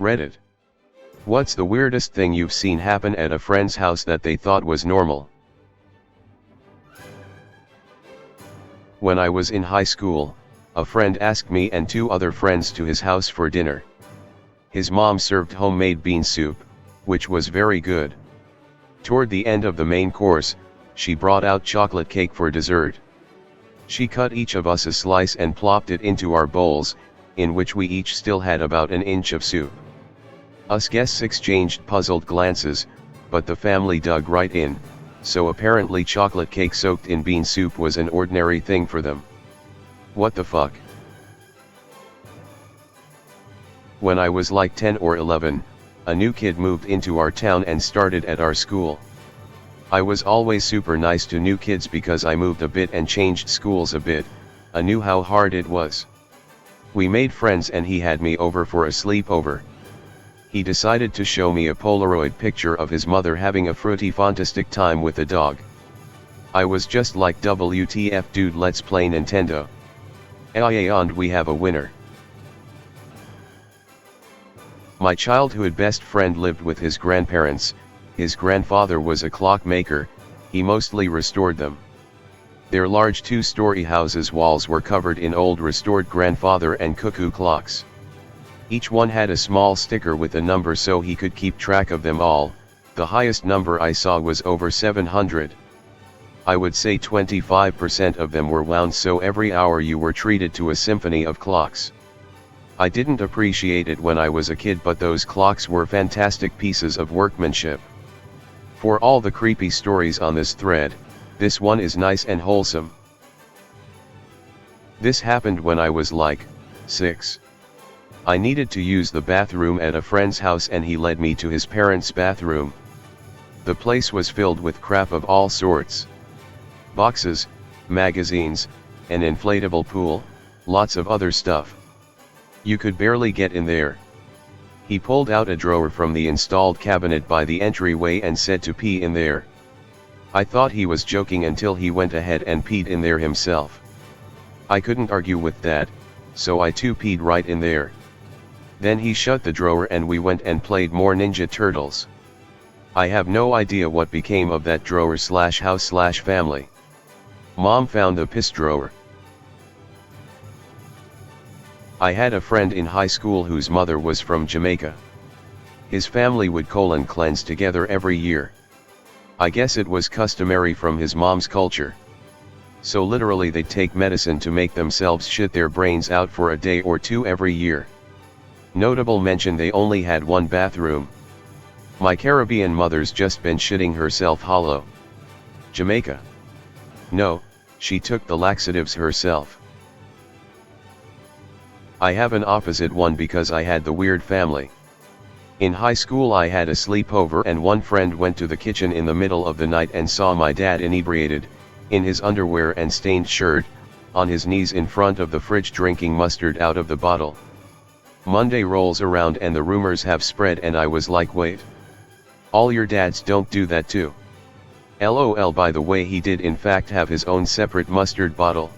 Reddit. What's the weirdest thing you've seen happen at a friend's house that they thought was normal? When I was in high school, a friend asked me and two other friends to his house for dinner. His mom served homemade bean soup, which was very good. Toward the end of the main course, she brought out chocolate cake for dessert. She cut each of us a slice and plopped it into our bowls, in which we each still had about an inch of soup. Us guests exchanged puzzled glances, but the family dug right in, so apparently chocolate cake soaked in bean soup was an ordinary thing for them. What the fuck? When I was like 10 or 11, a new kid moved into our town and started at our school. I was always super nice to new kids because I moved a bit and changed schools a bit. I knew how hard it was. We made friends and he had me over for a sleepover. He decided to show me a Polaroid picture of his mother having a fruity fantastic time with a dog. I was just like, WTF dude, let's play Nintendo. And we have a winner. My childhood best friend lived with his grandparents. His grandfather was a clockmaker, he mostly restored them. Their large two-story houses' walls were covered in old restored grandfather and cuckoo clocks. Each one had a small sticker with a number so he could keep track of them all. The highest number I saw was over 700. I would say 25% of them were wound, so every hour you were treated to a symphony of clocks. I didn't appreciate it when I was a kid, but those clocks were fantastic pieces of workmanship. For all the creepy stories on this thread, this one is nice and wholesome. This happened when I was like 6. I needed to use the bathroom at a friend's house and he led me to his parents' bathroom. The place was filled with crap of all sorts. Boxes, magazines, an inflatable pool, lots of other stuff. You could barely get in there. He pulled out a drawer from the installed cabinet by the entryway and said to pee in there. I thought he was joking until he went ahead and peed in there himself. I couldn't argue with that, so I too peed right in there. Then he shut the drawer and we went and played more Ninja Turtles. I have no idea what became of that drawer / house / family. Mom found the piss drawer. I had a friend in high school whose mother was from Jamaica. His family would colon cleanse together every year. I guess it was customary from his mom's culture. So literally they'd take medicine to make themselves shit their brains out for a day or two every year. Notable mention, they only had one bathroom. My Caribbean mother's just been shitting herself hollow. Jamaica? No, she took the laxatives herself. I have an opposite one because I had the weird family. In high school I had a sleepover and one friend went to the kitchen in the middle of the night and saw my dad inebriated, in his underwear and stained shirt, on his knees in front of the fridge drinking mustard out of the bottle. Monday rolls around and the rumors have spread and I was like, wait. All your dads don't do that too? LOL. By the way, he did in fact have his own separate mustard bottle.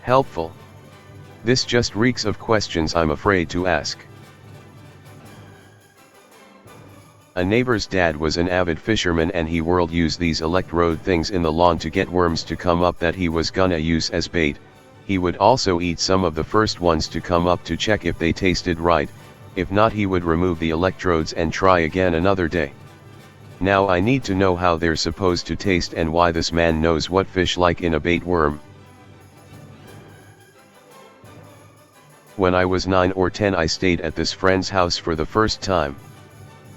Helpful. This just reeks of questions I'm afraid to ask. A neighbor's dad was an avid fisherman and he would use these electrode things in the lawn to get worms to come up that he was gonna use as bait. He would also eat some of the first ones to come up to check if they tasted right. If not, he would remove the electrodes and try again another day. Now I need to know how they're supposed to taste and why this man knows what fish like in a bait worm. When I was 9 or 10 I stayed at this friend's house for the first time.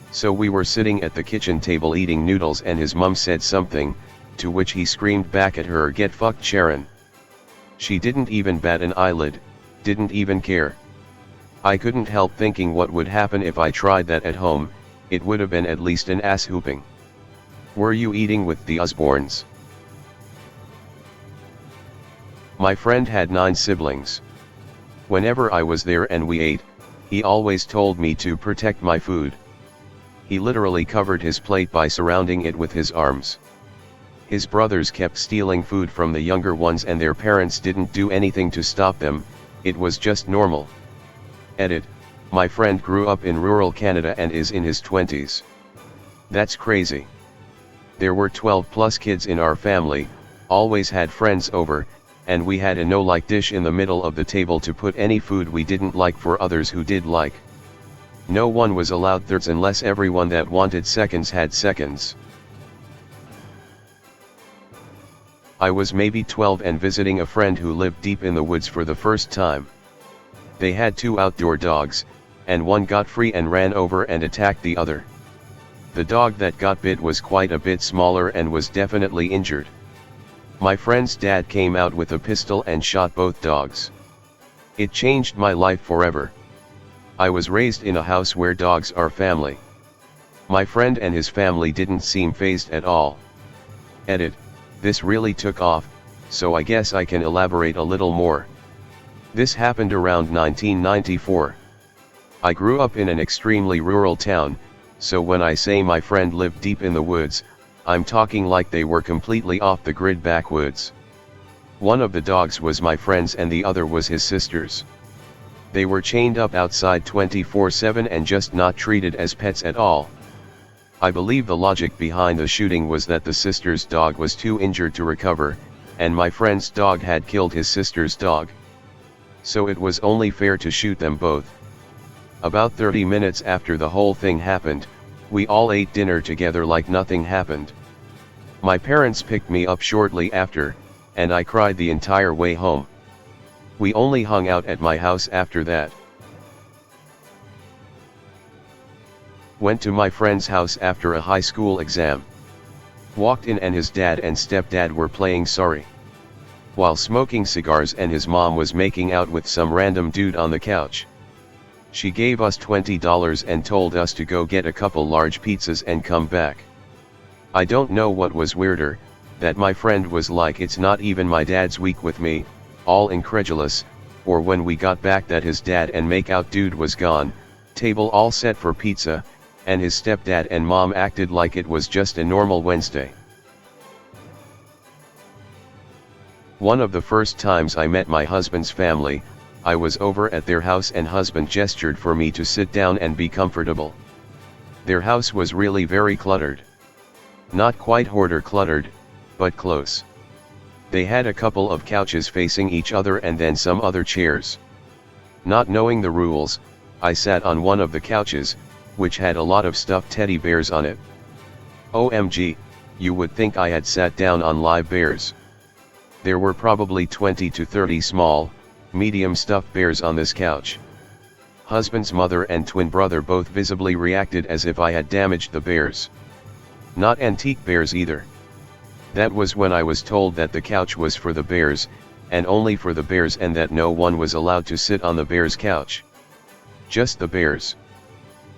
So we were sitting at the kitchen table eating noodles and his mum said something, to which he screamed back at her, "Get fucked, Sharon." She didn't even bat an eyelid, didn't even care. I couldn't help thinking what would happen if I tried that at home. It would have been at least an ass whooping. Were you eating with the Osbournes? My friend had 9 siblings. Whenever I was there and we ate, he always told me to protect my food. He literally covered his plate by surrounding it with his arms. His brothers kept stealing food from the younger ones and their parents didn't do anything to stop them. It was just normal. Edit. My friend grew up in rural Canada and is in his 20s. That's crazy. There were 12 plus kids in our family, always had friends over, and we had a no-like dish in the middle of the table to put any food we didn't like for others who did like. No one was allowed thirds unless everyone that wanted seconds had seconds. I was maybe 12 and visiting a friend who lived deep in the woods for the first time. They had 2 outdoor dogs, and one got free and ran over and attacked the other. The dog that got bit was quite a bit smaller and was definitely injured. My friend's dad came out with a pistol and shot both dogs. It changed my life forever. I was raised in a house where dogs are family. My friend and his family didn't seem fazed at all. Edit. This really took off, so I guess I can elaborate a little more. This happened around 1994. I grew up in an extremely rural town, so when I say my friend lived deep in the woods, I'm talking like they were completely off the grid backwoods. One of the dogs was my friend's and the other was his sister's. They were chained up outside 24/7 and just not treated as pets at all. I believe the logic behind the shooting was that the sister's dog was too injured to recover, and my friend's dog had killed his sister's dog. So it was only fair to shoot them both. About 30 minutes after the whole thing happened, we all ate dinner together like nothing happened. My parents picked me up shortly after, and I cried the entire way home. We only hung out at my house after that. Went to my friend's house after a high school exam. Walked in and his dad and stepdad were playing sorry while smoking cigars, and his mom was making out with some random dude on the couch. She gave us $20 and told us to go get a couple large pizzas and come back. I don't know what was weirder, that my friend was like, "It's not even my dad's week with me," all incredulous, or when we got back that his dad and make-out dude was gone, table all set for pizza, and his stepdad and mom acted like it was just a normal Wednesday. One of the first times I met my husband's family, I was over at their house and husband gestured for me to sit down and be comfortable. Their house was really very cluttered. Not quite hoarder cluttered, but close. They had a couple of couches facing each other and then some other chairs. Not knowing the rules, I sat on one of the couches, which had a lot of stuffed teddy bears on it. OMG, you would think I had sat down on live bears. There were probably 20 to 30 small, medium stuffed bears on this couch. Husband's mother and twin brother both visibly reacted as if I had damaged the bears. Not antique bears either. That was when I was told that the couch was for the bears, and only for the bears, and that no one was allowed to sit on the bears' couch. Just the bears.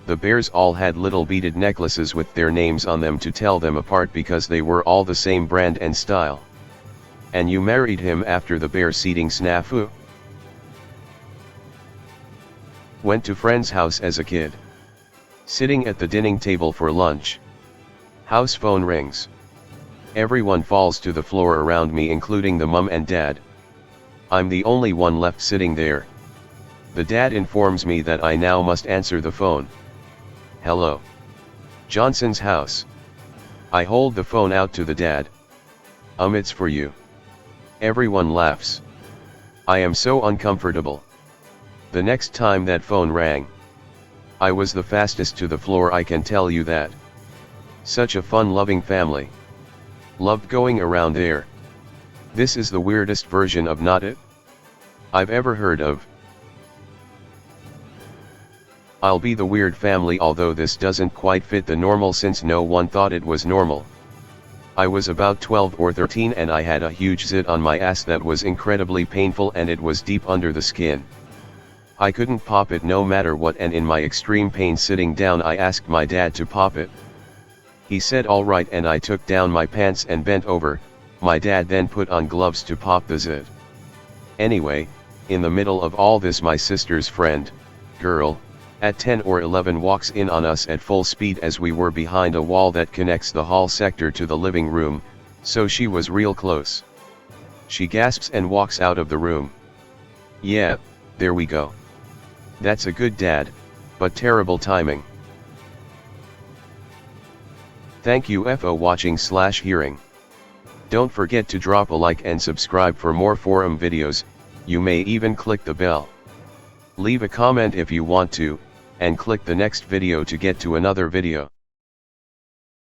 The bears all had little beaded necklaces with their names on them to tell them apart because they were all the same brand and style. And you married him after the bear seating snafu? Went to friend's house as a kid. Sitting at the dining table for lunch. House phone rings. Everyone falls to the floor around me, including the mum and dad. I'm the only one left sitting there. The dad informs me that I now must answer the phone. Hello. Johnson's house. I hold the phone out to the dad. It's for you. Everyone laughs. I am so uncomfortable. The next time that phone rang, I was the fastest to the floor, I can tell you that. Such a fun-loving family. Loved going around there. This is the weirdest version of not it I've ever heard of. I'll be the weird family, although this doesn't quite fit the normal since no one thought it was normal. I was about 12 or 13 and I had a huge zit on my ass that was incredibly painful, and it was deep under the skin. I couldn't pop it no matter what, and in my extreme pain sitting down I asked my dad to pop it. He said alright, and I took down my pants and bent over. My dad then put on gloves to pop the zit. Anyway, in the middle of all this, my sister's friend, girl, at 10 or 11 walks in on us at full speed as we were behind a wall that connects the hall sector to the living room, so she was real close. She gasps and walks out of the room. Yeah, there we go. That's a good dad, but terrible timing. Thank you for watching/hearing. Don't forget to drop a like and subscribe for more forum videos. You may even click the bell. Leave a comment if you want to, and click the next video to get to another video.